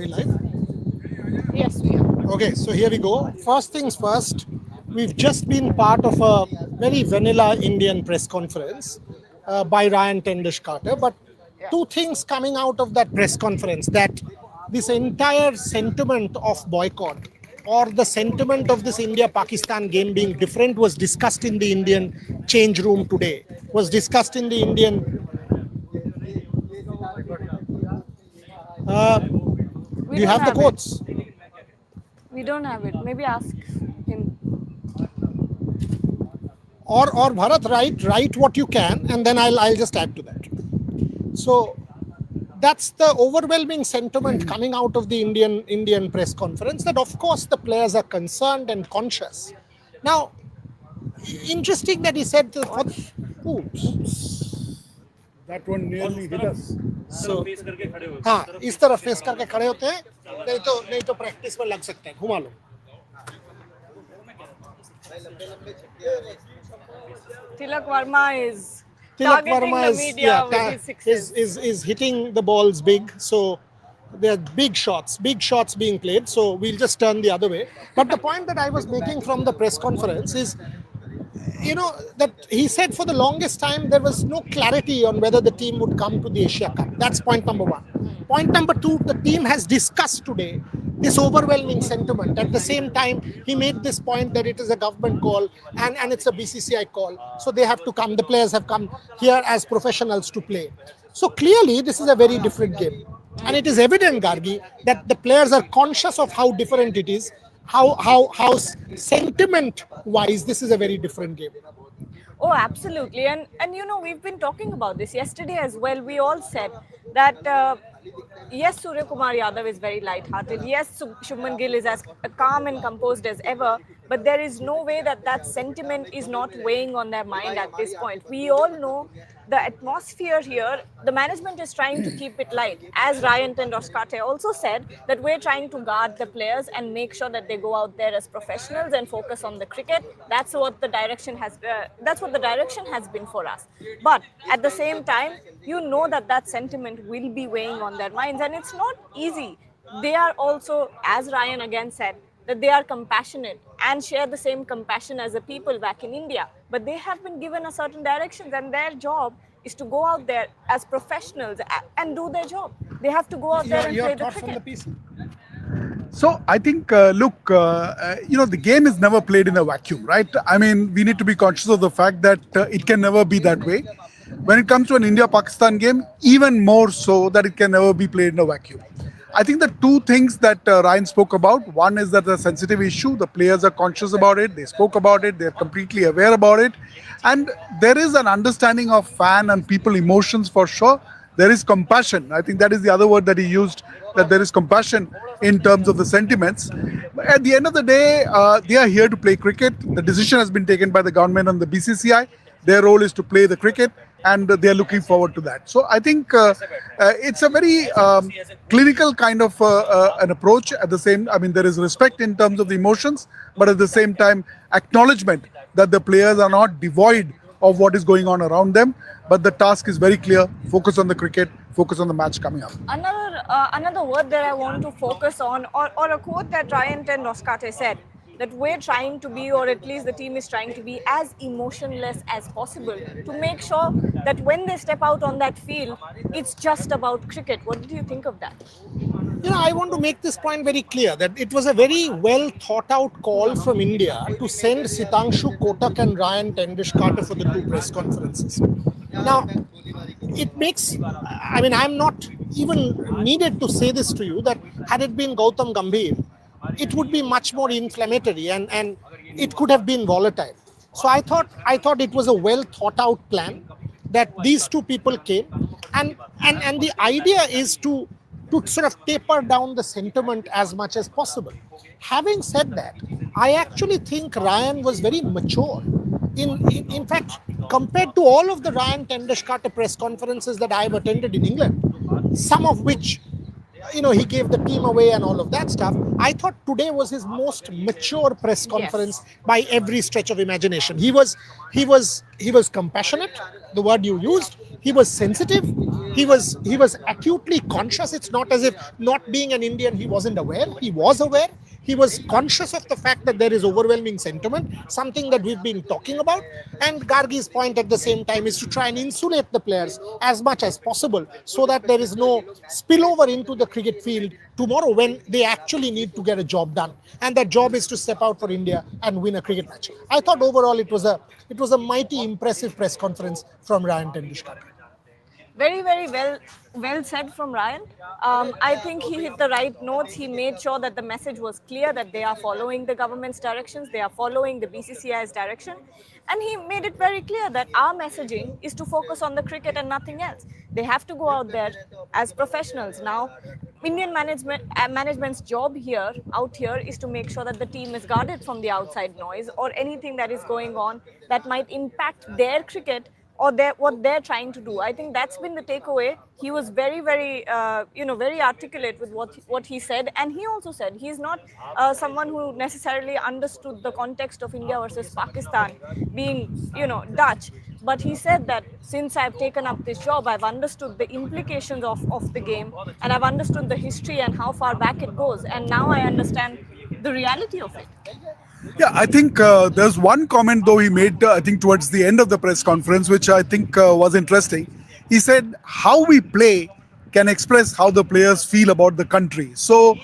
we live? Yes, we are. Okay, so here we go. First things first, we've just been part of a very vanilla Indian press conference by Ryan Tendish Carter. But two things coming out of that press conference, that this entire sentiment of boycott or the sentiment of this India-Pakistan game being different was discussed in the Indian change room today, was discussed in the Indian... We do you don't have the have quotes? it. We don't have it. Maybe ask him. Or Bharat, write what you can, and then I'll just add to that. So that's the overwhelming sentiment coming out of the Indian press conference, that of course the players are concerned and conscious. Now, interesting that he said oops. That one nearly hit us. So हाँ, इस तरफ face करके खड़े होते हैं, नहीं तो practice में लग सकते हैं, घुमा लो. Tilak Verma is Tilak targeting Verma the media with his sixes. is hitting the balls big, so there are big shots being played, so we'll just turn the other way. But the point that I was making from the press conference is, that he said for the longest time there was no clarity on whether the team would come to the Asia Cup. That's point number one. Point number two, the team has discussed today this overwhelming sentiment. At the same time, he made this point that it is a government call and it's a BCCI call. So they have to come, the players have come here as professionals to play. So clearly, this is a very different game. And it is evident, Gargi, that the players are conscious of how different it is, how sentiment-wise, this is a very different game. Oh, absolutely. And we've been talking about this yesterday as well. We all said that, yes, Surya Kumar Yadav is very light-hearted. Yes, Shubman Gill is as calm and composed as ever. But there is no way that sentiment is not weighing on their mind at this point. We all know the atmosphere here, the management is trying to keep it light. As Ryan Doescathe also said, that we're trying to guard the players and make sure that they go out there as professionals and focus on the cricket. That's what the direction has. That's what the direction has been for us. But at the same time, you know that sentiment will be weighing on their minds, and it's not easy. They are also, as Ryan again said, that they are compassionate and share the same compassion as the people back in India. But they have been given a certain direction, and their job is to go out there as professionals and do their job. They have to go out there and play the cricket. So I think, the game is never played in a vacuum, right? I mean, we need to be conscious of the fact that it can never be that way. When it comes to an India-Pakistan game, even more so that it can never be played in a vacuum. I think the two things that Ryan spoke about, one is that the sensitive issue, the players are conscious about it, they spoke about it, they're completely aware about it. And there is an understanding of fan and people emotions for sure. There is compassion. I think that is the other word that he used, that there is compassion in terms of the sentiments. But at the end of the day, they are here to play cricket. The decision has been taken by the government and the BCCI. Their role is to play the cricket, and they are looking forward to that. So I think it's a very clinical kind of an approach. At the same, there is respect in terms of the emotions, but at the same time, acknowledgement that the players are not devoid of what is going on around them. But the task is very clear: focus on the cricket, focus on the match coming up. Another word that I want to focus on, or a quote that Ryan Doescathe said, that we're trying to be, or at least the team is trying to be, as emotionless as possible to make sure that when they step out on that field, it's just about cricket. What did you think of that? I want to make this point very clear, that it was a very well thought out call from India to send Sitanshu Kotak and Ryan Tendish Carter for the two press conferences. Now, it makes, I'm not even needed to say this to you, that had it been Gautam Gambhir, it would be much more inflammatory and it could have been volatile. So I thought it was a well thought out plan that these two people came, and the idea is to sort of taper down the sentiment as much as possible. Having said that, I actually think Ryan was very mature. In fact, compared to all of the Ryan Tendish Carter press conferences that I have attended in England, some of which he gave the team away and all of that stuff, I thought today was his most mature press conference by every stretch of imagination. He was compassionate, the word you used. He was sensitive. He was acutely conscious. It's not as if not being an Indian he wasn't aware. He was aware. He was conscious of the fact that there is overwhelming sentiment, something that we've been talking about. And Gargi's point at the same time is to try and insulate the players as much as possible so that there is no spillover into the cricket field tomorrow when they actually need to get a job done. And that job is to step out for India and win a cricket match. I thought overall it was a mighty impressive press conference from Ryan Tendulkar. Very, very well said from Ryan. I think he hit the right notes. He made sure that the message was clear that they are following the government's directions, they are following the BCCI's direction. And he made it very clear that our messaging is to focus on the cricket and nothing else. They have to go out there as professionals. Now, Indian management's job out here, is to make sure that the team is guarded from the outside noise or anything that is going on that might impact their cricket or what they're trying to do. I think that's been the takeaway. He was very, very, very articulate with what he said. And he also said he's not someone who necessarily understood the context of India versus Pakistan being, Dutch. But he said that since I've taken up this job, I've understood the implications of the game, and I've understood the history and how far back it goes. And now I understand the reality of it. Yeah, I think there's one comment though he made, I think towards the end of the press conference, which I think was interesting. He said, how we play can express how the players feel about the country. So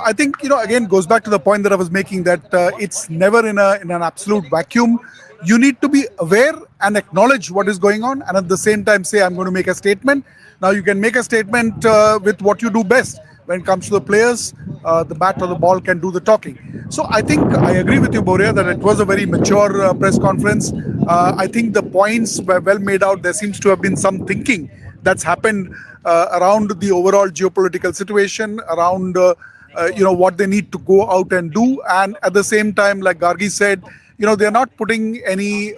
I think, again, goes back to the point that I was making, that it's never in an absolute vacuum. You need to be aware and acknowledge what is going on, and at the same time say, I'm going to make a statement. Now you can make a statement with what you do best. When it comes to the players, the bat or the ball can do the talking. So I think I agree with you, Boria, that it was a very mature press conference. I think the points were well made out. There seems to have been some thinking that's happened around the overall geopolitical situation, around what they need to go out and do. And at the same time, like Gargi said, they're not putting any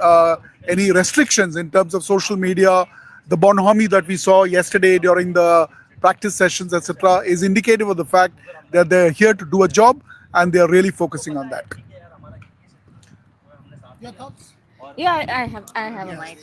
restrictions in terms of social media. The bonhomie that we saw yesterday during the practice sessions, etc., is indicative of the fact that they're here to do a job and they're really focusing on that. Your thoughts? Yeah, I have a mic.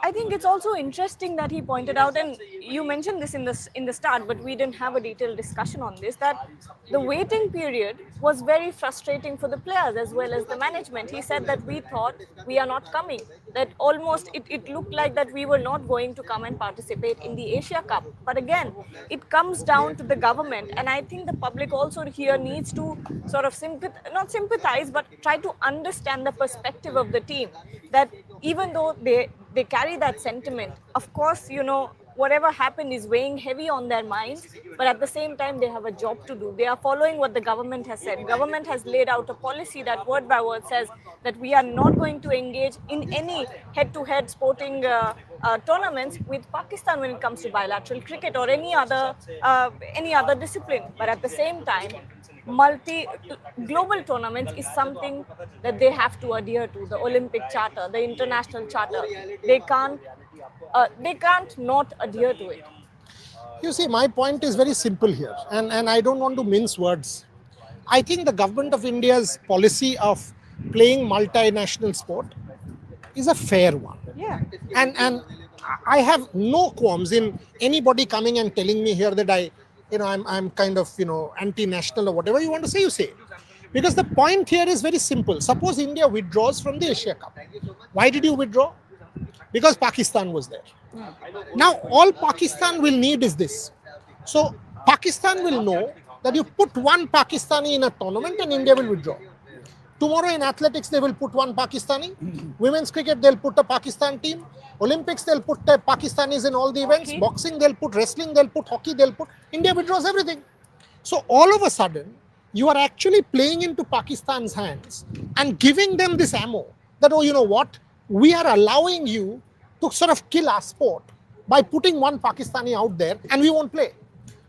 I think it's also interesting that he pointed out, and you mentioned this in the start, but we didn't have a detailed discussion on this, that the waiting period was very frustrating for the players as well as the management. He said that we thought we are not coming, that almost it looked like that we were not going to come and participate in the Asia Cup. But again, it comes down to the government, and I think the public also here needs to sort of not sympathize, but try to understand the perspective of the team, that even though they carry that sentiment, of course, whatever happened is weighing heavy on their minds, but at the same time, they have a job to do. They are following what the government has said. Government has laid out a policy that word by word says that we are not going to engage in any head-to-head sporting tournaments with Pakistan when it comes to bilateral cricket or any other discipline. But at the same time, global tournaments is something that they have to adhere to. The Olympic Charter, the International Charter, they can't not adhere to it. You see, my point is very simple here, and I don't want to mince words. I think the government of India's policy of playing multinational sport is a fair one. Yeah. And I have no qualms in anybody coming and telling me here that I'm kind of, anti-national or whatever you want to say, you say. Because the point here is very simple. Suppose India withdraws from the Asia Cup. Why did you withdraw? Because Pakistan was there. Now, all Pakistan will need is this. So, Pakistan will know that you put one Pakistani in a tournament and India will withdraw. Tomorrow in athletics, they will put one Pakistani. Women's cricket, they'll put a Pakistan team. Olympics, they'll put Pakistanis in all the events. Hockey. Boxing, they'll put wrestling, they'll put hockey, India withdraws everything. So all of a sudden, you are actually playing into Pakistan's hands and giving them this ammo that, oh, you know what? We are allowing you to sort of kill our sport by putting one Pakistani out there and we won't play.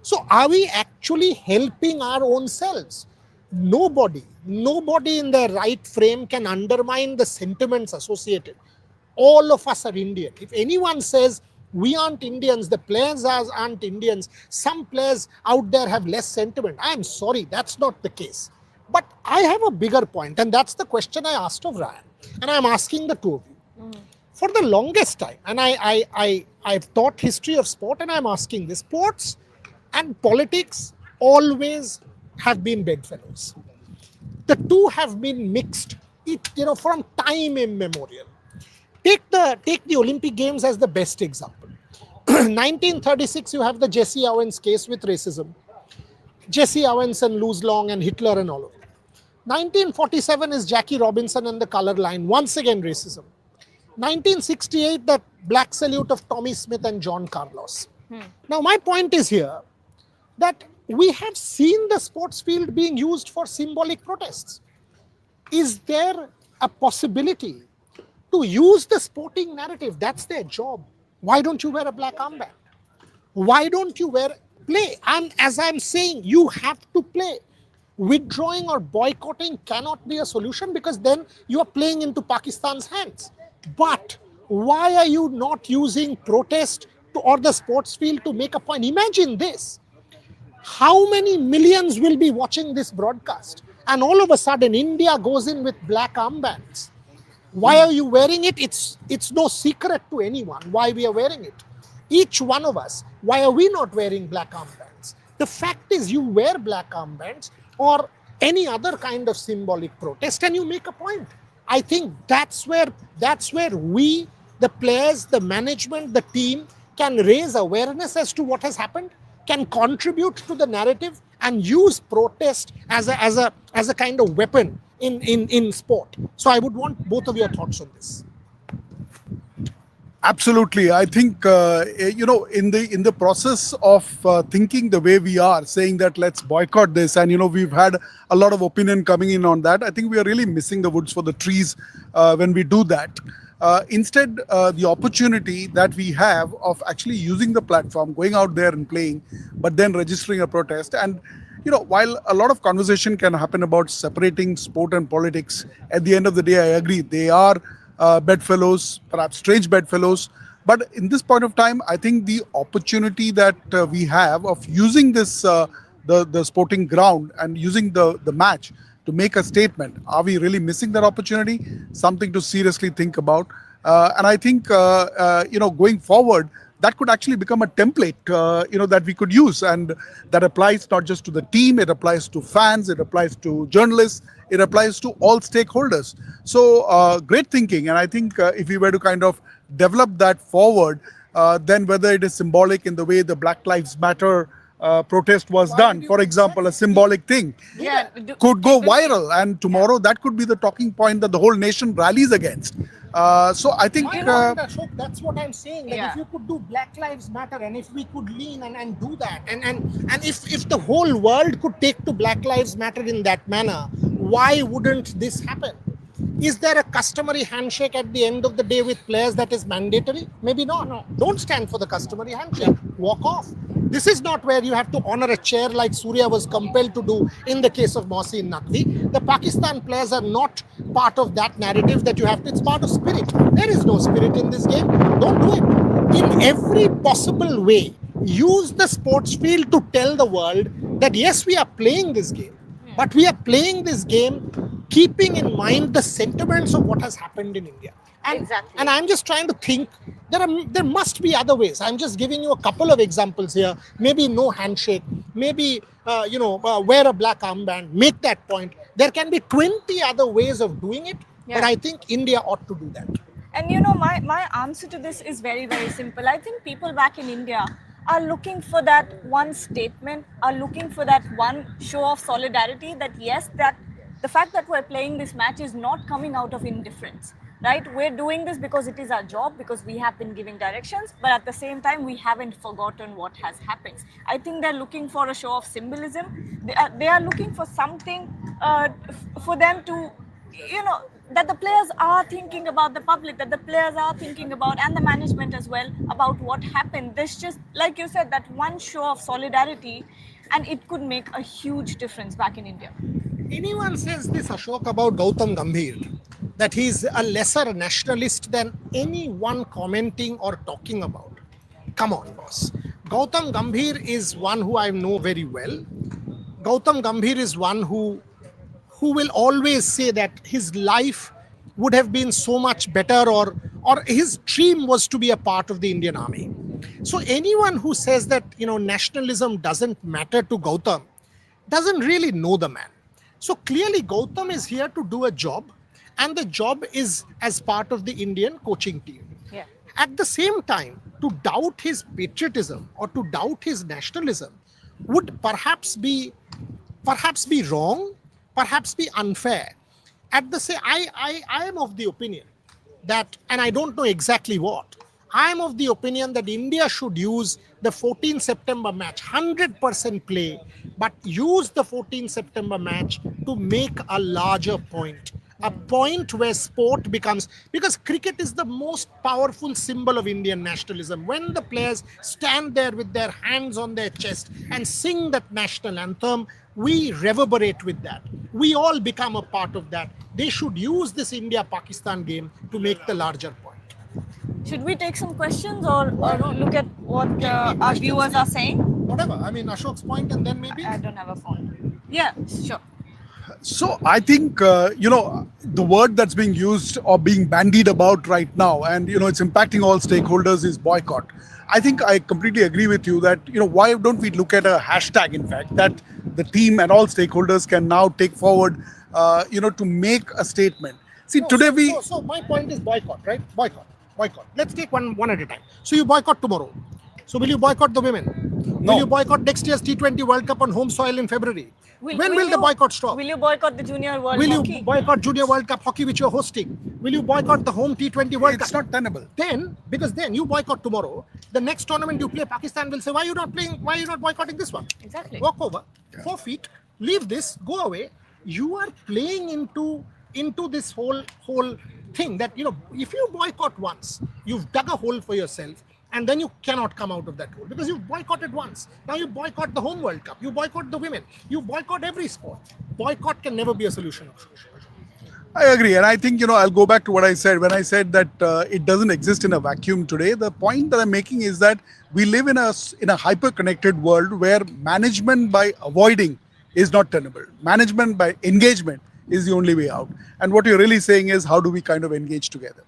So are we actually helping our own selves? Nobody in their right frame can undermine the sentiments associated. All of us are Indian. If anyone says we aren't Indians, the players aren't Indians, some players out there have less sentiment, I'm sorry, that's not the case. But I have a bigger point, and that's the question I asked of Ryan. And I'm asking the two of you. For the longest time, and I've taught history of sport, and I'm asking this: sports and politics always have been bedfellows. The two have been mixed, from time immemorial. Take the Olympic Games as the best example. 1936, you have the Jesse Owens case with racism. Jesse Owens and Luz Long and Hitler and all of that. 1947 is Jackie Robinson and the color line. Once again, racism. 1968, the black salute of Tommy Smith and John Carlos. Now, my point is here that we have seen the sports field being used for symbolic protests. Is there a possibility to use the sporting narrative? That's their job. Why don't you wear a black armband? Why don't you play? And as I'm saying, you have to play. Withdrawing or boycotting cannot be a solution, because then you are playing into Pakistan's hands. But why are you not using protest or the sports field to make a point? Imagine this. How many millions will be watching this broadcast? And all of a sudden, India goes in with black armbands. Why are you wearing it? It's no secret to anyone why we are wearing it. Each one of us, why are we not wearing black armbands? The fact is, you wear black armbands or any other kind of symbolic protest, and you make a point. I think that's where we, the players, the management, the team, can raise awareness as to what has happened, can contribute to the narrative, and use protest as a kind of weapon in sport. So I would want both of your thoughts on this. Absolutely. I think, in the process of thinking the way we are, saying that let's boycott this, and, we've had a lot of opinion coming in on that. I think we are really missing the woods for the trees when we do that. Instead, the opportunity that we have of actually using the platform, going out there and playing, but then registering a protest. And, while a lot of conversation can happen about separating sport and politics, at the end of the day, I agree, they are bedfellows, perhaps strange bedfellows. But in this point of time, I think the opportunity that we have of using this, the sporting ground, and using the match to make a statement, are we really missing that opportunity? Something to seriously think about. And I think, going forward, that could actually become a template, that we could use. And that applies not just to the team, it applies to fans, it applies to journalists, it applies to all stakeholders. So great thinking. And I think if we were to kind of develop that forward, then whether it is symbolic in the way the Black Lives Matter protest was done, for example, a symbolic thing, could go viral. And tomorrow that could be the talking point that the whole nation rallies against. So I think that's what I'm saying. If you could do Black Lives Matter, and if we could lean and do that, and if the whole world could take to Black Lives Matter in that manner, why wouldn't this happen? Is there a customary handshake at the end of the day with players that is mandatory? Maybe not. No. Don't stand for the customary handshake. Walk off. This is not where you have to honor a chair like Surya was compelled to do in the case of Mohsin Naqvi. The Pakistan players are not part of that narrative that you have to. It's part of spirit. There is no spirit in this game. Don't do it. In every possible way, use the sports field to tell the world that yes, we are playing this game, but we are playing this game keeping in mind the sentiments of what has happened in India. Exactly. And I'm just trying to think, there must be other ways. I'm just giving you a couple of examples here. Maybe no handshake, maybe, wear a black armband, make that point. There can be 20 other ways of doing it, but I think India ought to do that. And my answer to this is very, very simple. I think people back in India are looking for that one statement, are looking for that one show of solidarity, that yes, that the fact that we're playing this match is not coming out of indifference, right? We're doing this because it is our job, because we have been giving directions, but at the same time, we haven't forgotten what has happened. I think they're looking for a show of symbolism. They are looking for something for them to, that the players are thinking about, the public, that the players are thinking about, and the management as well, about what happened. There's just, like you said, that one show of solidarity, and it could make a huge difference back in India. Anyone says this, Ashok, about Gautam Gambhir, that he's a lesser nationalist than anyone commenting or talking about. Come on, boss. Gautam Gambhir is one who I know very well. Gautam Gambhir is one who will always say that his life would have been so much better, or his dream was to be a part of the Indian army. So anyone who says that nationalism doesn't matter to Gautam doesn't really know the man. So clearly Gautam is here to do a job, and the job is as part of the Indian coaching team. Yeah. At the same time, to doubt his patriotism or to doubt his nationalism would perhaps be wrong, perhaps be unfair. At the same, I am of the opinion that, and I don't know exactly what, I am of the opinion that India should use the 14 September match, 100% play, but use the 14 September match to make a larger point. A point where sport becomes, because cricket is the most powerful symbol of Indian nationalism. When the players stand there with their hands on their chest and sing that national anthem, we reverberate with that. We all become a part of that. They should use this India-Pakistan game to make the larger point. Should we take some questions or look at what our viewers are saying? Whatever. I mean, Ashok's point, and then maybe. I don't have a phone. Yeah, sure. So I think, the word that's being used or being bandied about right now, and, it's impacting all stakeholders, is boycott. I think I completely agree with you that, why don't we look at a hashtag, in fact, that the team and all stakeholders can now take forward, to make a statement. See, today we... So my point is boycott, right? Boycott. Let's take one at a time. So you boycott tomorrow. So will you boycott the women? No. Will you boycott next year's T20 World Cup on home soil in February? When will the boycott stop? Will you boycott the Junior World Will Hockey? you boycott Junior World Cup hockey which you're hosting? Will you boycott the home T20 World Cup? It's not tenable. Because then you boycott tomorrow, the next tournament you play, Pakistan will say, why are you not boycotting this one? Exactly. Walk over, 4 feet, leave this, go away. You are playing into this whole thing that, if you boycott once, you've dug a hole for yourself, and then you cannot come out of that hole because you've boycotted once. Now you boycott the home World Cup, you boycott the women, you boycott every sport. Boycott can never be a solution. I agree. And I think, I'll go back to what I said. When I said that it doesn't exist in a vacuum today, the point that I'm making is that we live in a hyper-connected world where management by avoiding is not tenable. Management by engagement is the only way out. And what you're really saying is, how do we kind of engage together?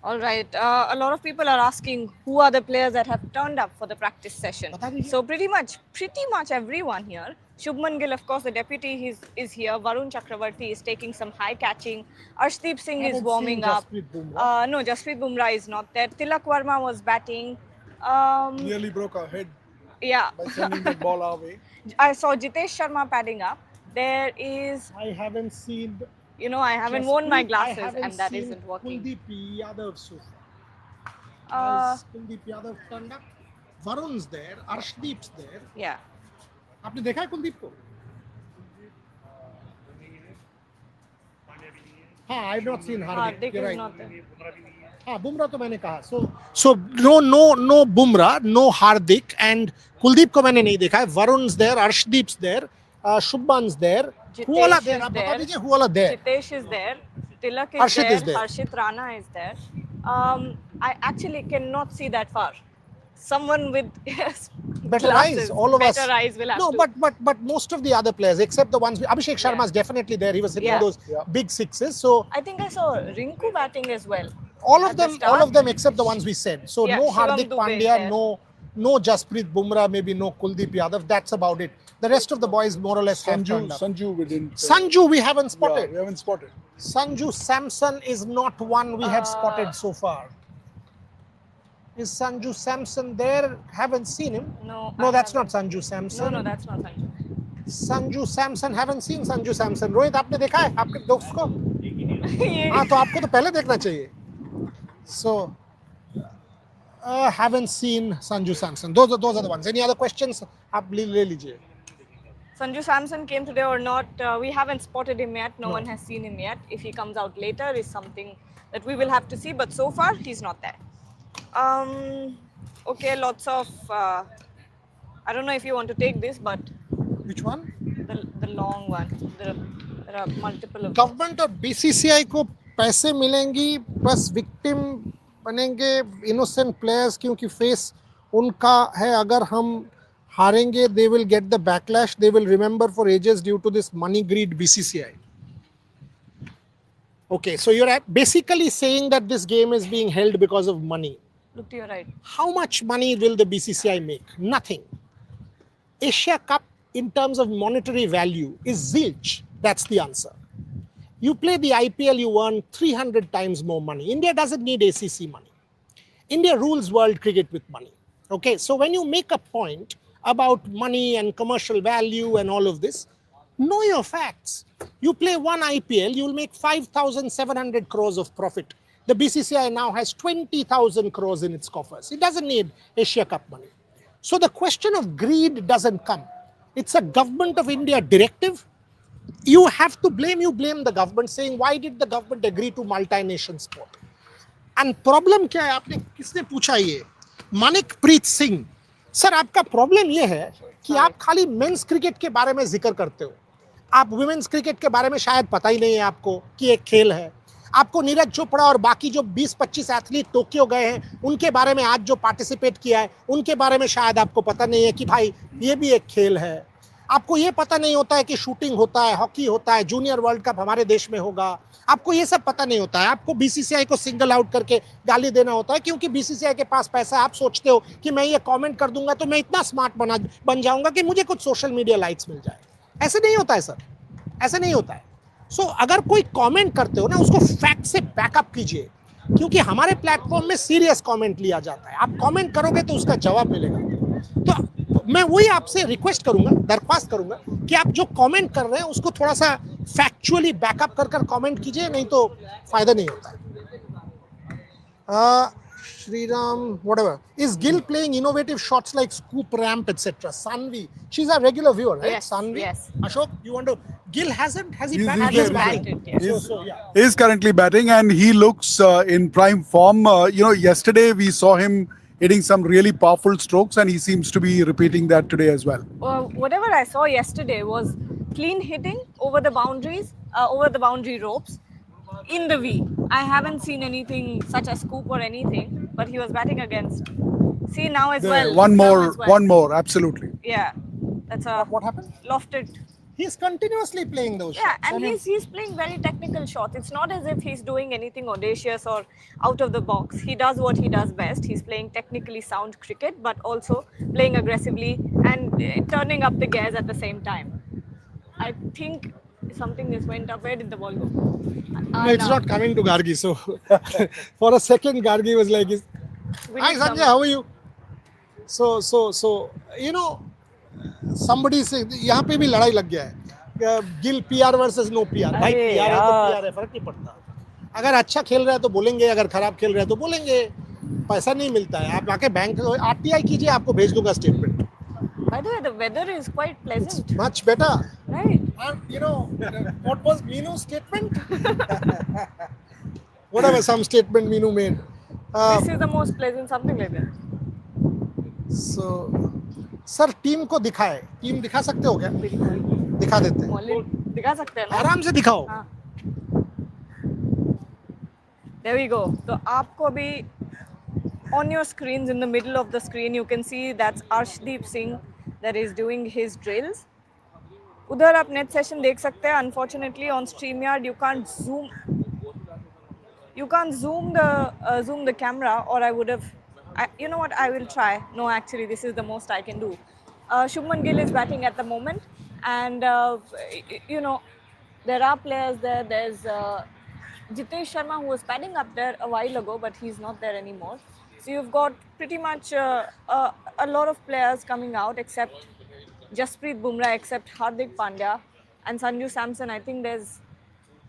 All right. A lot of people are asking who are the players that have turned up for the practice session. So pretty much everyone here. Shubman Gill, of course, the deputy, is here. Varun Chakravarti is taking some high catching. Arshdeep Singh is warming up. No, Jasprit Bumrah is not there. Tilak Verma was batting. Nearly broke our head Yeah. by sending the ball our way. I saw Jitesh Sharma padding up. There is, I haven't seen... I haven't worn my glasses and that isn't working. Kuldeep Yadav so far. Has Kuldeep Yadav turned up? Varun's there, Arshdeep's there. Yeah. आपने देखा है कुलदीप को? हाँ, I've not seen Hardik. You're is right. not there. हाँ, Bumrah तो मैंने कहा. So no Bumrah, no Hardik, and Kuldeep को मैंने नहीं देखा है. Varun's there, Arshdeep's there, Shubman's there. Who all are there? आप बता दीजिए who all are there. Jitesh is there. Tilak is Harshit there. is there. Harshit Rana is there. I actually cannot see that far. Someone with Better glasses, eyes, all of us. better eyes will have no, to. but most of the other players, except the ones, Abhishek Sharma is definitely there. He was hitting those big sixes. So I think I saw Rinku batting as well. all at of the them, start. except the ones we said. So Yeah, no Shivam Hardik Dubey is Pandya, there. no Jasprit Bumrah, maybe no Kuldeep Yadav. That's about it. The rest of the boys more or less have turned up. Sanju, we didn't. Sanju we haven't spotted. Yeah, we haven't spotted. Sanju Samson is not one we have spotted so far. Is Sanju Samson there? Haven't seen him. No, No, I that's haven't. not Sanju Samson. No, that's not Sanju. Sanju Samson, haven't seen Sanju Samson. Rohit आपने देखा है आपके दोस्त को? ये- हाँ तो आपको तो पहले देखना चाहिए. So haven't seen Sanju Samson. Those are the ones. Any other questions? आप ले लीजिए. Sanju Samson came today or not, we haven't spotted him yet. No one has seen him yet. If he comes out later is something that we will have to see. But so far, he's not there. Okay, lots of, I don't know if you want to take this, but Which one? the long one. There are multiple of them. Government और BCCI को पैसे मिलेंगी बस victim बनेंगे innocent players क्योंकि face उनका है अगर हम हारेंगे they will get the backlash they will remember for ages due to this money greed BCCI Okay, so you're basically saying that this game is being held because of money. Look to your right. How much money will the BCCI make? Nothing. Asia Cup, in terms of monetary value, is zilch. That's the answer. You play the IPL, you earn 300 times more money. India doesn't need ACC money. India rules world cricket with money. Okay, so when you make a point about money and commercial value and all of this, know your facts. You play one IPL, you will make 5,700 crores of profit. The BCCI now has 20,000 crores in its coffers. It doesn't need Asia Cup money. So the question of greed doesn't come. It's a government of India directive. You have to blame the government, saying, why did the government agree to multi-nation sport? And problem क्या है, आपने किसने पूछा ये? Manik Preet Singh. Sir, आपका problem ये है कि आप खाली मेंस क्रिकेट के बारे में जिक्र करते हो. आप वुमेन्स क्रिकेट के बारे में शायद पता ही नहीं है आपको कि एक खेल है. आपको नीरज चोपड़ा और बाकी जो 20-25 एथलीट टोक्यो गए हैं, उनके बारे में आज जो पार्टिसिपेट किया है, उनके बारे में शायद आपको पता नहीं है कि भाई ये भी एक खेल है. आपको ये पता नहीं होता है कि शूटिंग होता है, हॉकी होता है, जूनियर वर्ल्ड कप हमारे देश में होगा. आपको ये सब पता नहीं होता है. आपको बीसीसीआई को सिंगल आउट करके गाली देना होता है क्योंकि बीसीसीआई के पास पैसा है. आप सोचते हो कि मैं ये कमेंट कर दूंगा तो मैं इतना स्मार्ट बन जाऊंगा कि मुझे कुछ सोशल मीडिया लाइक्स मिल जाए. ऐसे नहीं होता है सर, ऐसे नहीं होता है. सो अगर कोई कमेंट करते हो ना, उसको फैक्ट से बैकअप कीजिए, क्योंकि हमारे प्लेटफॉर्म में सीरियस कमेंट लिया जाता है. आप कमेंट करोगे तो उसका जवाब मिलेगा. तो मैं वही आपसे रिक्वेस्ट करूंगा, दरख्वास्त करूंगा कि आप जो कमेंट कर रहे हैं उसको थोड़ा सा फैक्चुअली बैकअप कर कमेंट कीजिए, नहीं तो फायदा नहीं होता है. Shriram, whatever. Is Gill playing innovative shots like scoop ramp, etc.? Sanvi, she's a regular viewer, right? Yes, Sanvi. yes. Ashok, you want to? Gill hasn't? Has he He's- batted? he's He's batted, batting. yes. Yeah. He is currently batting and he looks in prime form. Yesterday we saw him hitting some really powerful strokes and he seems to be repeating that today as well. Whatever I saw yesterday was clean hitting over the boundaries, over the boundary ropes in the V. I haven't seen anything such as scoop or anything, but he was batting against. See now as well. One now more, as well. one more, absolutely. Yeah, that's a What happened? lofted. He's continuously playing those Yeah, shots. I and mean, he's playing very technical shots. It's not as if he's doing anything audacious or out of the box. He does what he does best. He's playing technically sound cricket, but also playing aggressively and turning up the gears at the same time. I think something just went up. Where did the ball go? no, it's not coming to Gargi. So for a second, Gargi was like, "Hi Sanjay, how are you?" So somebody से यहाँ पे भी लड़ाई लग गया है. Gill PR versus no PR. भाई अरे पीआर है तो यार. पीआर है, फर्क नहीं पड़ता. अगर अच्छा खेल रहा है तो बोलेंगे, अगर खराब खेल रहा है तो बोलेंगे. पैसा नहीं मिलता है. आप आके बैंक आरटीआई कीजिए, आपको भेज दूंगा statement. By the way, the weather is quite pleasant, much better. right? And what was Minu's statement? Whatever, some statement Minu made. This is the most pleasant, something like that. So, sir team को दिखाए. Team दिखा सकते हो क्या? दिखा देते हैं. Molly, दिखा सकते हैं ना? आराम से दिखाओ. हाँ. There we go. So आपको भी on your screens, in the middle of the screen, you can see that's Arshdeep Singh that is doing his drills. उधर आप net session देख सकते हैं. Unfortunately, on StreamYard you can't zoom. You can't zoom the camera, or I would have. You know what? I will try. No, actually, this is the most I can do. Shubman Gill is batting at the moment, and there are players there. There's Jitesh Sharma, who was batting up there a while ago, but he's not there anymore. So you've got pretty much a lot of players coming out, except Jasprit Bumrah, except Hardik Pandya and Sanju Samson. I think there's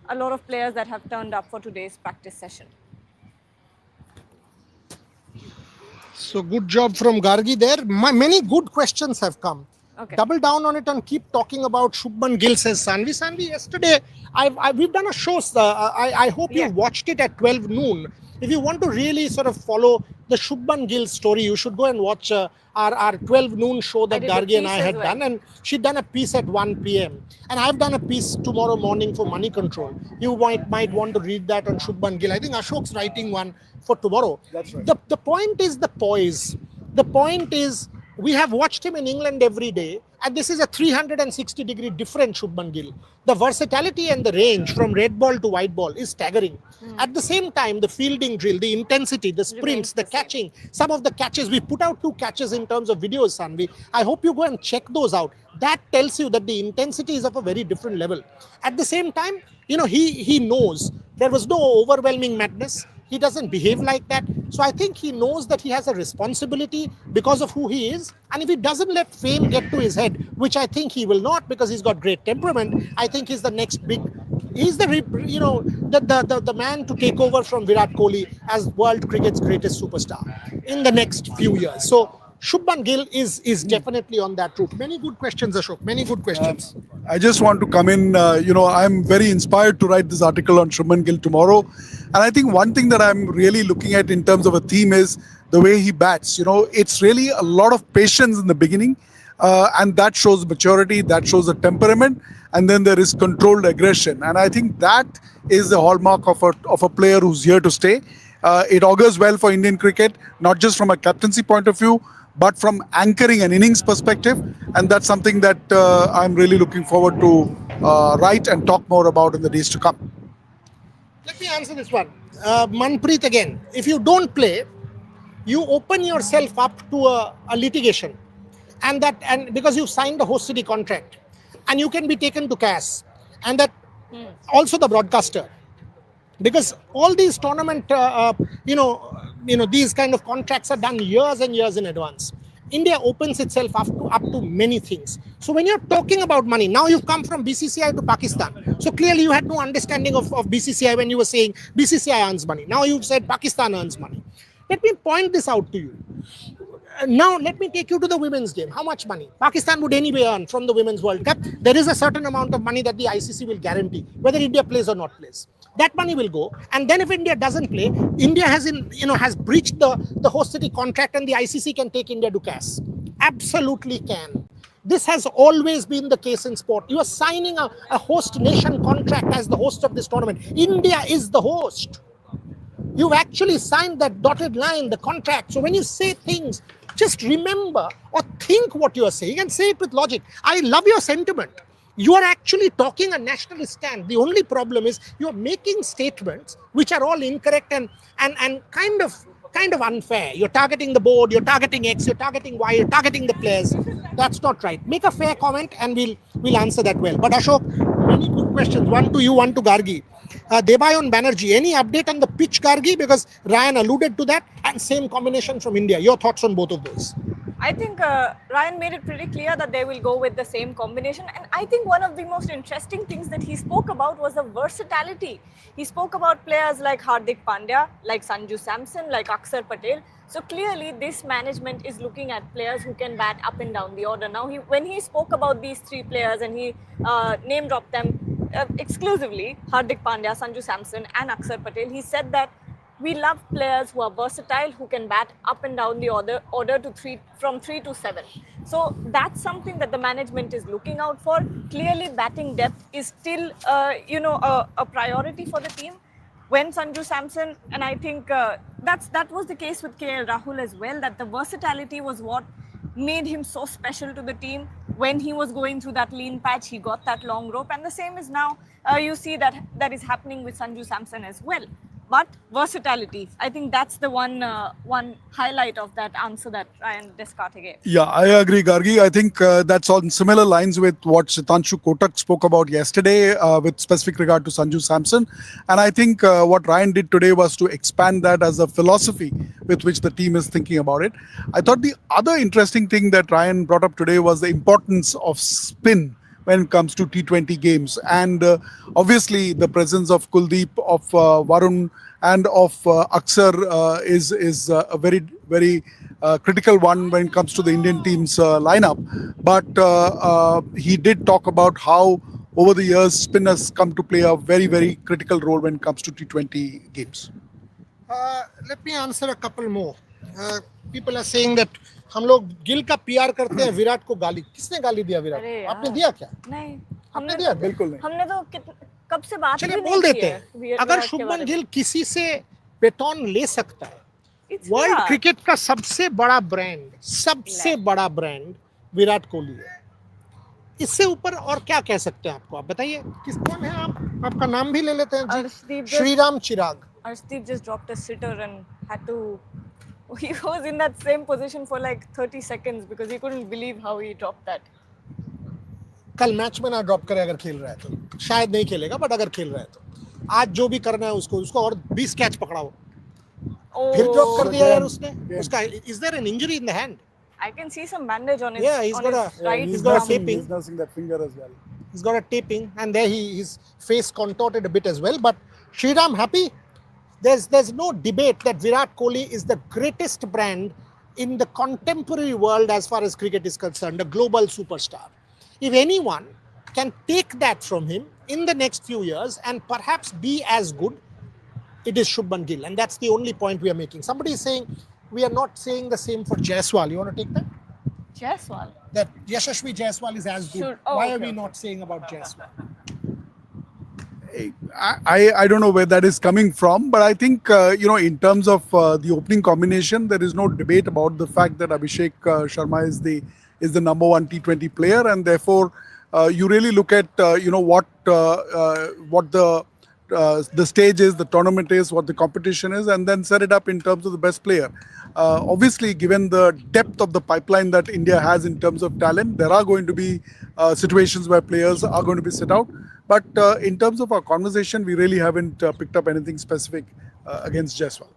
a lot of players that have turned up for today's practice session. So good job from Gargi there. Many good questions have come. Okay. Double down on it and keep talking about Shubman Gill, says Sanvi. Sanvi, yesterday we've done a show. I hope you watched it at 12 noon. If you want to really sort of follow the Shubman Gill story, you should go and watch our 12 noon show that did a Gargi and piece I as had well. done. And she'd done a piece at 1 p.m. And I've done a piece tomorrow morning for Money Control. You might want to read that on Shubman Gill. I think Ashok's writing one for tomorrow. That's right. The point is the poise. The point is we have watched him in England every day, and this is a 360-degree different Shubman Gill. The versatility and the range from red ball to white ball is staggering. At the same time, the fielding drill, the intensity, the Remains sprints, the the same. catching, some of the catches, we put out 2 catches in terms of videos, Sanvi. I hope you go and check those out. That tells you that the intensity is of a very different level. At the same time, he knows there was no overwhelming madness. He doesn't behave like that. So I think he knows that he has a responsibility because of who he is. And if he doesn't let fame get to his head, which I think he will not because he's got great temperament, I think he's the next big, he's the man to take over from Virat Kohli as world cricket's greatest superstar in the next few years. So Shubman Gill is definitely on that route. Many good questions, Ashok. Many good questions. I just want to come in, I'm very inspired to write this article on Shubman Gill tomorrow. And I think one thing that I'm really looking at in terms of a theme is the way he bats. It's really a lot of patience in the beginning. And that shows maturity, that shows a temperament. And then there is controlled aggression. And I think that is the hallmark of a player who's here to stay. It augurs well for Indian cricket, not just from a captaincy point of view, but from anchoring an innings perspective. And that's something that I'm really looking forward to write and talk more about in the days to come. Let me answer this one. Manpreet again. If you don't play, you open yourself up to a litigation. And because you've signed a host city contract, and you can be taken to CAS. And that also the broadcaster. Because all these tournament, these kind of contracts are done years and years in advance. India opens itself up to many things. So when you're talking about money, now you've come from BCCI to Pakistan. So clearly you had no understanding of BCCI when you were saying BCCI earns money. Now you've said Pakistan earns money. Let me point this out to you. Now let me take you to the women's game. How much money? Pakistan would anyway earn from the Women's World Cup. There is a certain amount of money that the ICC will guarantee, whether India plays or not plays. That money will go, and then if India doesn't play, India has breached the host city contract, and the ICC can take India to CAS. Absolutely can. This has always been the case in sport. You are signing a host nation contract as the host of this tournament. India is the host. You've actually signed that dotted line, the contract. So when you say things, just remember or think what you are saying and say it with logic. I love your sentiment. You are actually talking a nationalist stand. The only problem is you are making statements which are all incorrect and kind of unfair. You're targeting the board, you're targeting X, you're targeting Y, you're targeting the players. That's not right. Make a fair comment and we'll answer that well. But Ashok, many good questions. One to you, one to Gargi. Debayon Banerjee, any update on the pitch, Gargi? Because Ryan alluded to that, and same combination from India. Your thoughts on both of those? I think Ryan made it pretty clear that they will go with the same combination. And I think one of the most interesting things that he spoke about was the versatility. He spoke about players like Hardik Pandya, like Sanju Samson, like Akshar Patel. So clearly this management is looking at players who can bat up and down the order. Now, when he spoke about these 3 players and he name dropped them exclusively, Hardik Pandya, Sanju Samson and Akshar Patel, he said that we love players who are versatile, who can bat up and down the order to from 3 to 7. So that's something that the management is looking out for. Clearly, batting depth is still, a priority for the team. When Sanju Samson, and I think that was the case with KL Rahul as well, that the versatility was what made him so special to the team. When he was going through that lean patch, he got that long rope, and the same is now, you see that is happening with Sanju Samson as well. But versatility, I think that's the one highlight of that answer that Ryan Doescathe gave. Yeah, I agree, Gargi. I think that's on similar lines with what Shitanshu Kotak spoke about yesterday with specific regard to Sanju Samson. And I think what Ryan did today was to expand that as a philosophy with which the team is thinking about it. I thought the other interesting thing that Ryan brought up today was the importance of spin when it comes to T20 games. And obviously the presence of Kuldeep, of Varun and of Akshar is a very, very critical one when it comes to the Indian team's lineup. But he did talk about how over the years spin has come to play a very, very critical role when it comes to T20 games. Let me answer a couple more. People are saying that हम लोग गिल का PR करते हैं, विराट को गाली किसने गाली दिया? विराट आपने दिया क्या? नहीं, हमने दिया बिल्कुल नहीं. हमने तो कब से बात चलिए बोल देते हैं. अगर शुभमन गिल किसी से बेटॉन ले सकता है It's वर्ल्ड Virat. क्रिकेट का सबसे बड़ा ब्रांड विराट कोहली है. इससे ऊपर और क्या कह सकते हैं आपको? आप बताइए किस कौन है आप? आपका नाम भी ले लेते हैं जी. Arshdeep Shriram Chirag. Arshdeep just dropped a sitter and had to. He was in that same position for like 30 seconds because he couldn't believe how he dropped that. कल मैच में ना ड्रॉप करे अगर खेल रहा है तो. शायद नहीं खेलेगा, बट अगर खेल रहा है तो आज जो भी करना है उसको और 20 कैच पकड़ाओ. फिर ड्रॉप कर दिया यार उसने. उसका is there an injury in the hand? I can see some bandage on his, Yeah, he's on got his a- right he's got a thumb. taping. He's nursing that finger as well. He's got a taping, and there his face contorted a bit as well. But Shriram happy. There's no debate that Virat Kohli is the greatest brand in the contemporary world as far as cricket is concerned, a global superstar. If anyone can take that from him in the next few years and perhaps be as good, it is Shubman Gill, and that's the only point we are making. Somebody is saying we are not saying the same for Jaiswal. You want to take that? Jaiswal. That Yashasvi Jaiswal is as good. Why are we not saying about Jaiswal? I don't know where that is coming from, but I think in terms of the opening combination, there is no debate about the fact that Abhishek Sharma is the number one T20 player, and therefore you really look at what the stage is, the tournament is, what the competition is, and then set it up in terms of the best player. Obviously, given the depth of the pipeline that India has in terms of talent, there are going to be situations where players are going to be sit out. But in terms of our conversation, we really haven't picked up anything specific against Jaiswal.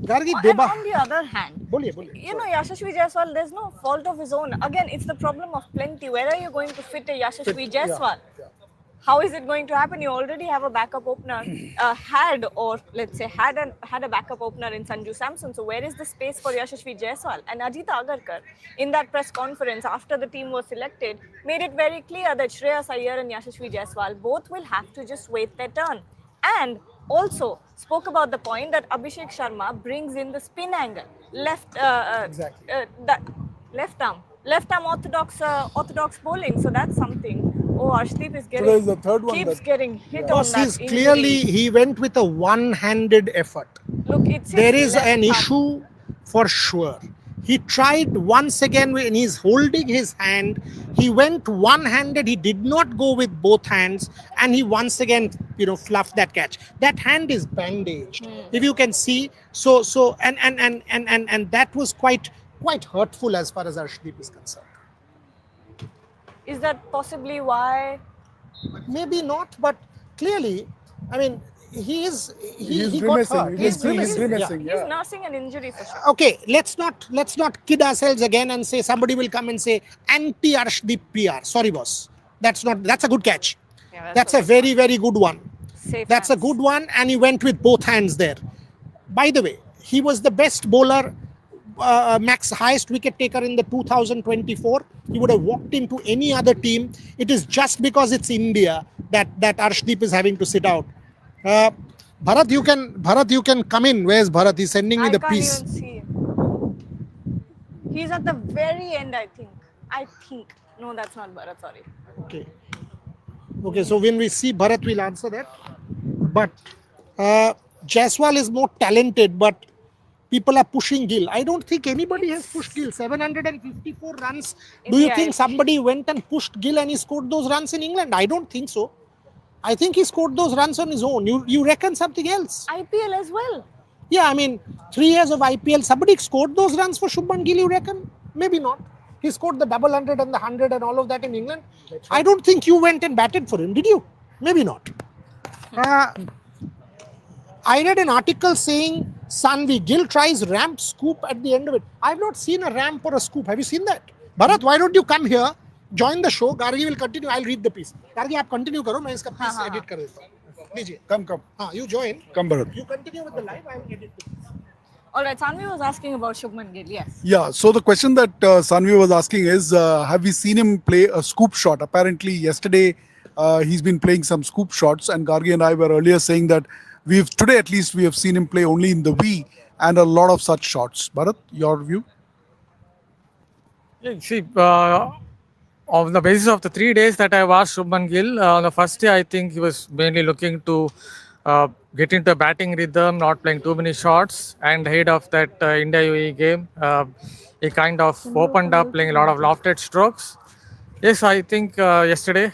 Gargi And Deba. on the other hand, बोलिए. you know, Yashasvi Jaiswal, there's no fault of his own. Again, it's the problem of plenty. Where are you going to fit a Yashasvi Jaiswal? Yeah. How is it going to happen? You already have a backup opener, had a backup opener in Sanju Samson. So where is the space for Yashasvi Jaiswal? And Ajita Agarkar, in that press conference after the team was selected, made it very clear that Shreyas Iyer and Yashasvi Jaiswal both will have to just wait their turn. And also spoke about the point that Abhishek Sharma brings in the spin angle, left arm orthodox bowling. So that's something. Oh, Arshdeep is Today is the third one keeps that- getting hit on Because that he's injury. clearly, he went with a one-handed effort. Look, it's There his is left an thumb. issue for sure. He tried once again when he's holding his hand. He went one-handed. He did not go with both hands, and he once again, fluffed that catch. That hand is bandaged, if you can see. So, and that was quite hurtful as far as Arshdeep is concerned. Is that possibly why? Maybe not, but clearly, I mean, he got grimacing. hurt. He's grimacing. He's Yeah. nursing an injury for sure. Okay, let's not kid ourselves again and say somebody will come and say anti Arshdeep PR. Sorry, boss. That's a good catch. Yeah, That's a very, very good one. Safe That's a hands. good one, and he went with both hands there. By the way, he was the best bowler, max highest wicket taker in the 2024. He would have walked into any other team. It is just because it's India that Arshdeep is having to sit out. Bharat, you can come in. Where's Bharat? He's sending me I the can't piece. even see him. He's at the very end, I think. No, that's not Bharat, sorry. Okay, so when we see Bharat, we'll answer that. But Jaiswal is more talented, but people are pushing Gill. I don't think anybody has pushed Gill. 754 runs. Do you Yeah, think it's- somebody went and pushed Gill and he scored those runs in England? I don't think so. I think he scored those runs on his own. You reckon something else? IPL as well. Yeah, I mean, 3 years of IPL, somebody scored those runs for Shubman Gill, you reckon? Maybe not. He scored the double hundred and the 100 and all of that in England. I don't think you went and batted for him, did you? Maybe not. I read an article saying Sanvi Gill tries ramp scoop at the end of it. I've not seen a ramp or a scoop. Have you seen that? Bharat, why don't you come here, join the show? Gargi will continue. I'll read the piece. Gargi, आप continue करो. मैं इसका piece edit कर देता हूँ. लीजिए. Come. You join. Come, Bharat. You continue with the live. I will edit the piece. All right, Sanvi was asking about Shubman Gill, yes. Yeah, so the question that Sanvi was asking is, have we seen him play a scoop shot? Apparently, yesterday he's been playing some scoop shots, and Gargi and I were earlier saying that today at least we have seen him play only in the V and a lot of such shots. Bharat, your view? Yeah, see, on the basis of the 3 days that I watched Shubman Gill, on the first day I think he was mainly looking to get into a batting rhythm, not playing too many shots, and ahead of that India UAE game, he kind of opened up playing a lot of lofted strokes. Yes, I think yesterday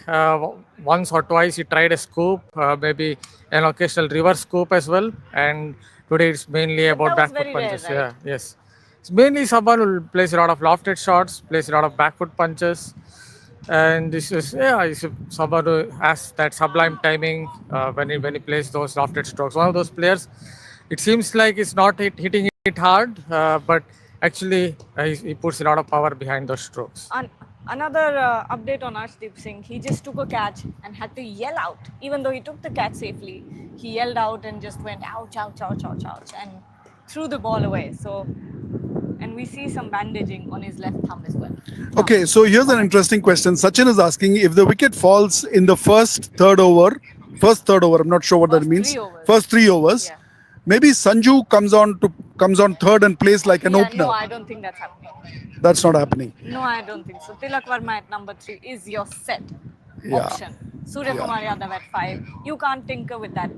once or twice he tried a scoop, maybe an occasional reverse scoop as well, and today it's mainly But about that was back foot very rare, punches. right? Yeah, yes, it's mainly someone who plays a lot of lofted shots, plays a lot of back foot punches, and this is he's someone who has that sublime timing when he plays those lofted strokes. One of those players, it seems like he's not hitting it hard, but actually he puts a lot of power behind those strokes. Another update on Arshdeep Singh. He just took a catch and had to yell out. Even though he took the catch safely, he yelled out and just went ouch, ouch, ouch, ouch, ouch, and threw the ball away. So, and we see some bandaging on his left thumb as well. Okay, so here's an interesting question. Sachin is asking if the wicket falls in the first third over, I'm not sure what that First means. 3 overs. First 3 overs. Yeah. Maybe Sanju comes on third and plays like an Yeah, opener. no, I don't think that's happening. That's not happening. No, I don't think so. Tilak Verma at number 3 is your set Yeah. option. Surya Kumar Yadav at 5. You can't tinker with that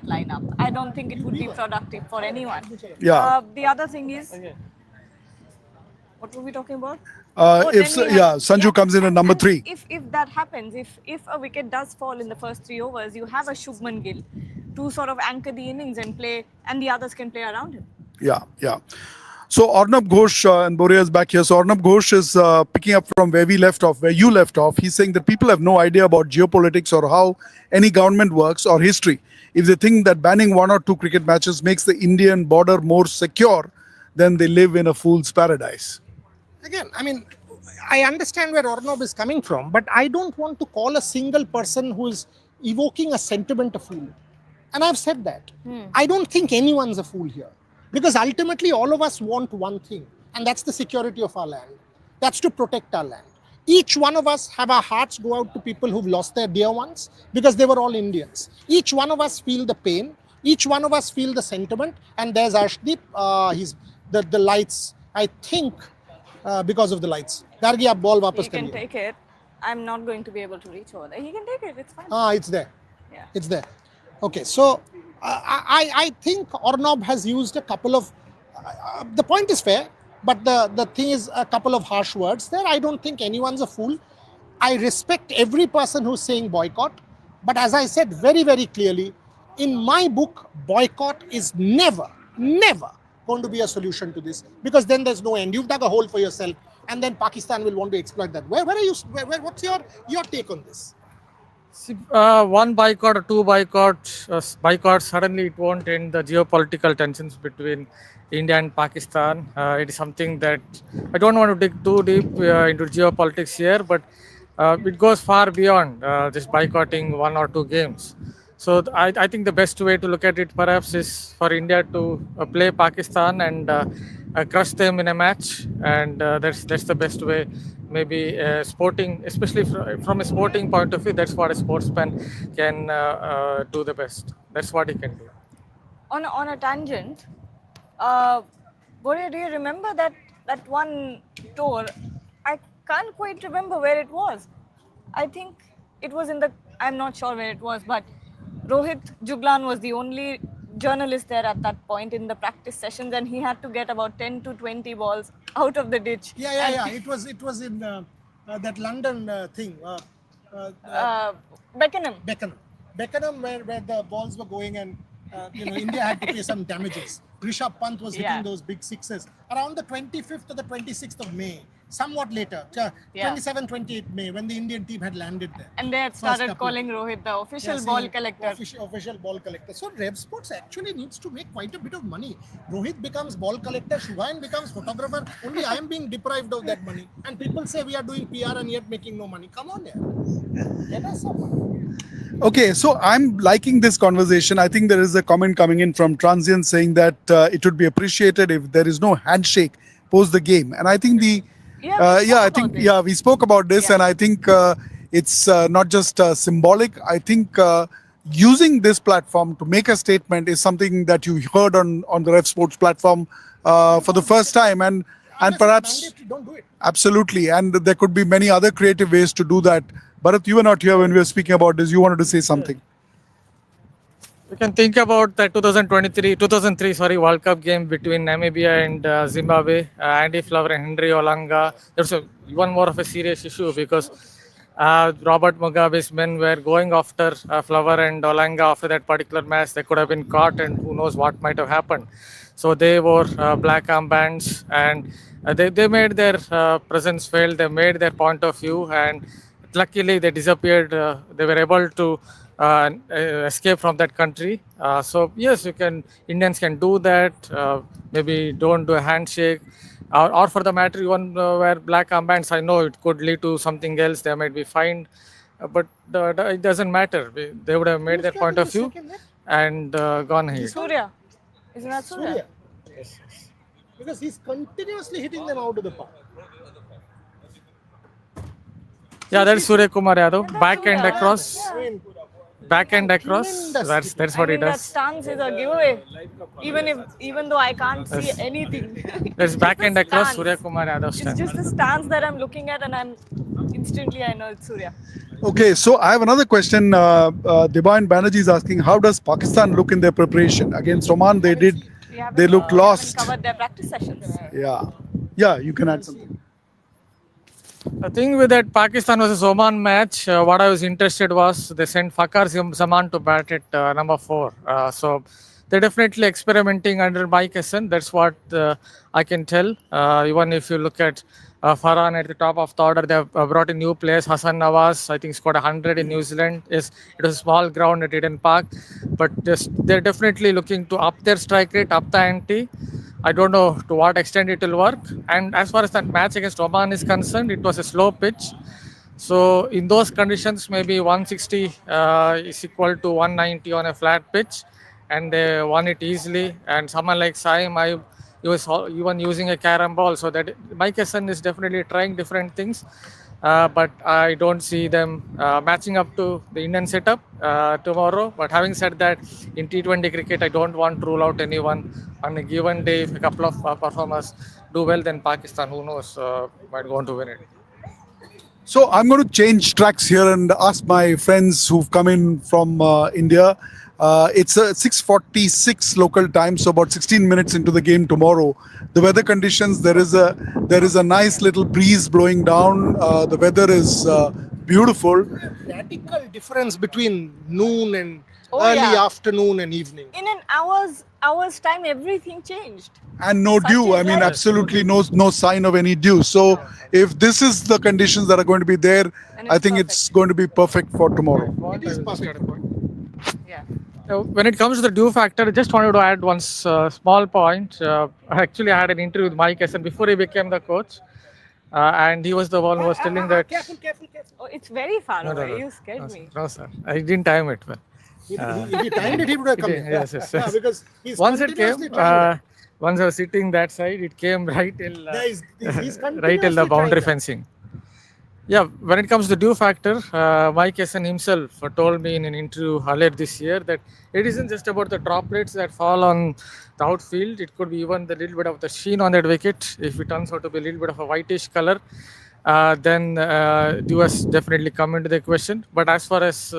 lineup. I don't think it would be productive for anyone. Yeah. The other thing is, what were we talking about? Oh, If then we have- Sanju comes in at number and 3. If that happens, if a wicket does fall in the first 3 overs, you have a Shubman Gill to sort of anchor the innings and play, and the others can play around him. Yeah. So Arnab Ghosh and Borea is back here. So Arnab Ghosh is picking up from where you left off. He's saying that people have no idea about geopolitics or how any government works or history. If they think that banning 1 or 2 cricket matches makes the Indian border more secure, then they live in a fool's paradise. Again, I mean, I understand where Arnab is coming from, but I don't want to call a single person who is evoking a sentiment a fool. And I've said that. I don't think anyone's a fool here. Because ultimately, all of us want one thing, and that's the security of our land. That's to protect our land. Each one of us have our hearts go out to people who've lost their dear ones because they were all Indians. Each one of us feel the pain. Each one of us feel the sentiment. And there's Arshdeep. He's the lights, I think, because of the lights. Gargi, aap ball wapas He can kariye. take it. I'm not going to be able to reach over there. He can take it. It's fine. It's there. Yeah. It's there. Okay, so I think Arnab has used a couple of, the point is fair, but the thing is a couple of harsh words there. I don't think anyone's a fool. I respect every person who's saying boycott, but as I said very, very clearly, in my book, boycott is never going to be a solution to this, because then there's no end. You've dug a hole for yourself, and then Pakistan will want to exploit that. What's your take on this? See, one boycott or two boycotts, suddenly it won't end the geopolitical tensions between India and Pakistan. It is something that I don't want to dig too deep into geopolitics here, but it goes far beyond just boycotting 1 or 2 games. So I think the best way to look at it perhaps is for India to play Pakistan and crush them in a match, and that's the best way. Maybe sporting, especially from a sporting point of view, that's what a sportsman can do the best. That's what he can do. On a tangent, Boria, do you remember that one tour? I can't quite remember where it was. I think it was I'm not sure where it was, but Rohit Juglan was the only journalist there at that point in the practice sessions, and he had to get about 10 to 20 balls out of the ditch. Yeah. It was in that London thing. Beckenham, where the balls were going, and India had to pay some damages. Rishabh Pant was hitting those big sixes around the 25th or the 26th of May, somewhat later, 27, 28 May, when the Indian team had landed there. And they had started calling Rohit the official ball collector. Official ball collector. So Rev Sports actually needs to make quite a bit of money. Rohit becomes ball collector, Shubhan becomes photographer. Only I am being deprived of that money. And people say we are doing PR and yet making no money. Come on, get us some money. Okay, so I'm liking this conversation. I think there is a comment coming in from Transient saying that it would be appreciated if there is no handshake post the game. And I think we spoke about this, and I think it's not just symbolic. I think using this platform to make a statement is something that you heard on the Rev Sports platform for the first time, and perhaps don't do it. Absolutely, and there could be many other creative ways to do that. Bharat, you were not here when we were speaking about this. You wanted to say something. We can think about the 2003 sorry, World Cup game between Namibia and Zimbabwe. Andy Flower and Henry Olanga. There's one more of a serious issue because Robert Mugabe's men were going after Flower and Olanga after that particular match. They could have been caught, and who knows what might have happened. So they wore black armbands, and they made their presence felt. They made their point of view, and luckily they disappeared. They were able to escape from that country. So yes, you can Indians can do that. Maybe don't do a handshake, or for the matter, even wear black armbands. I know it could lead to something else. They might be fined, but it doesn't matter. They would have made their point of view and gone ahead. Surya. Isn't that Surya? Because he's continuously hitting them out of the park. Yeah, that's Surya Kumar Yadav. Back and Surya. across. I mean, Back and across. That's I what he mean, that does. stance is a giveaway. Even though I can't see anything. There's back Just and the across stance. Surya Kumar Yadav It's stand. just the stance that I'm looking at, and I'm instantly I know it's Surya. Okay, so I have another question. Divine Banerjee is asking, how does Pakistan look in their preparation against Oman? They looked lost. Covered their practice sessions. Yeah, you can add something. The thing with that Pakistan versus Oman match, what I was interested was they sent Fakhar Zaman to bat at number 4. So they're definitely experimenting under Mike Essen. That's what I can tell. Even if you look at Farhan at the top of the order, they have brought in new players. Hassan Nawaz, I think, scored 100 in New Zealand. It was a small ground at Eden Park, but they're definitely looking to up their strike rate, up the ante. I don't know to what extent it will work. And as far as that match against Oman is concerned, it was a slow pitch. So in those conditions, maybe 160 is equal to 190 on a flat pitch, and they won it easily. And someone like Saim, he was even using a carom ball. So that Mike Essen is definitely trying different things. But I don't see them matching up to the Indian setup tomorrow. But having said that, in T20 cricket, I don't want to rule out anyone. On a given day, if a couple of performers do well, then Pakistan, who knows, might go on to win it. So I'm going to change tracks here and ask my friends who've come in from India. It's 6:46 local time, so about 16 minutes into the game tomorrow. The weather conditions, there is a nice little breeze blowing down. The weather is beautiful. radical difference between noon and Oh, early yeah. afternoon and evening. In an hour's time, everything changed. And no Such dew. is I mean, life. absolutely no sign of any dew. So if this is the conditions that are going to be there, And I it's think it's going to be perfect for tomorrow. It is perfect. Yeah. When it comes to the dew factor, I just wanted to add one small point. Actually, I had an interview with Mike Essen before he became the coach, and he was the one who was telling that. Careful. Oh, it's very far No, no, away. no. You scared me. No, sir, I didn't time it well. If he timed it, he would have come Yes, here. yes, yes. Because he's Once it continuously came, trying it. once I was sitting that side, it came right till Yeah, he's right till the continuously boundary trying that. fencing. Yeah, when it comes to dew factor, Mike Essen himself told me in an interview earlier this year that it isn't just about the droplets that fall on the outfield. It could be even the little bit of the sheen on that wicket. If it turns out to be a little bit of a whitish color, then dew has definitely come into the question. But as far as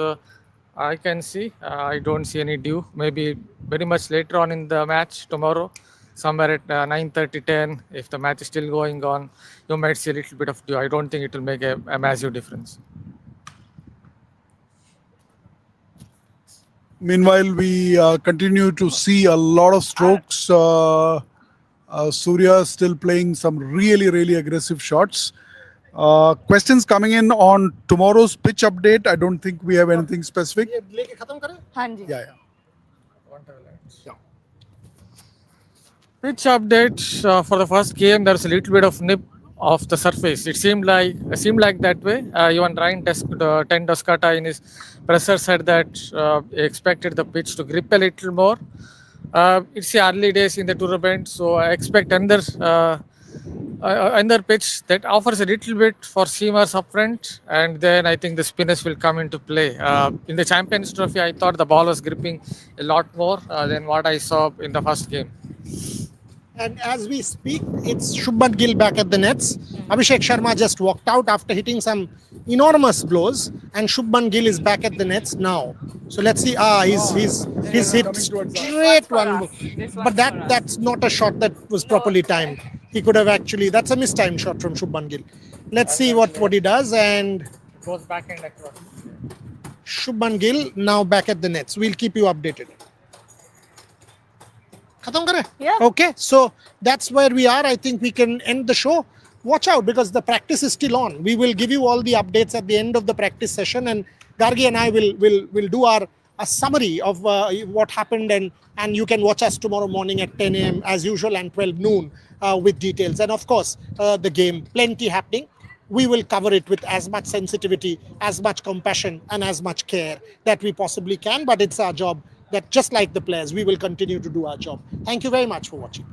I can see, I don't see any dew. Maybe very much later on in the match tomorrow, somewhere at 9:30, 10. If the match is still going on, you might see a little bit of dew. I don't think it will make a massive difference. Meanwhile, we continue to see a lot of strokes. Surya still playing some really aggressive shots. Questions coming in on tomorrow's pitch update. I don't think we have anything specific. ये लेके खत्म करें? हाँ जी. Yeah. Pitch update for the first game. There's a little bit of nip off the surface. It seemed like that way. Even Ryan Ten Doescathe in his presser said that he expected the pitch to grip a little more. It's the early days in the tournament, so I expect another pitch that offers a little bit for seamers up front, and then I think the spinners will come into play. In the Champions Trophy, I thought the ball was gripping a lot more than what I saw in the first game. And as we speak, it's Shubman Gill back at the nets. Abhishek Sharma just walked out after hitting some enormous blows, and Shubman Gill is back at the nets now. So let's see. He's hit straight one, but that's not a shot that was properly timed. He could have actually. That's a mistimed shot from Shubman Gill. Let's see what he does. And Goes back and across. Shubman Gill now back at the nets. We'll keep you updated. Khatam kare? Yeah. Okay, so that's where we are. I think we can end the show. Watch out because the practice is still on. We will give you all the updates at the end of the practice session, and Gargi and I will do a summary of what happened, and you can watch us tomorrow morning at 10 a.m. as usual and 12 noon with details. And of course, the game, plenty happening. We will cover it with as much sensitivity, as much compassion, and as much care that we possibly can. But it's our job that, just like the players, we will continue to do our job. Thank you very much for watching.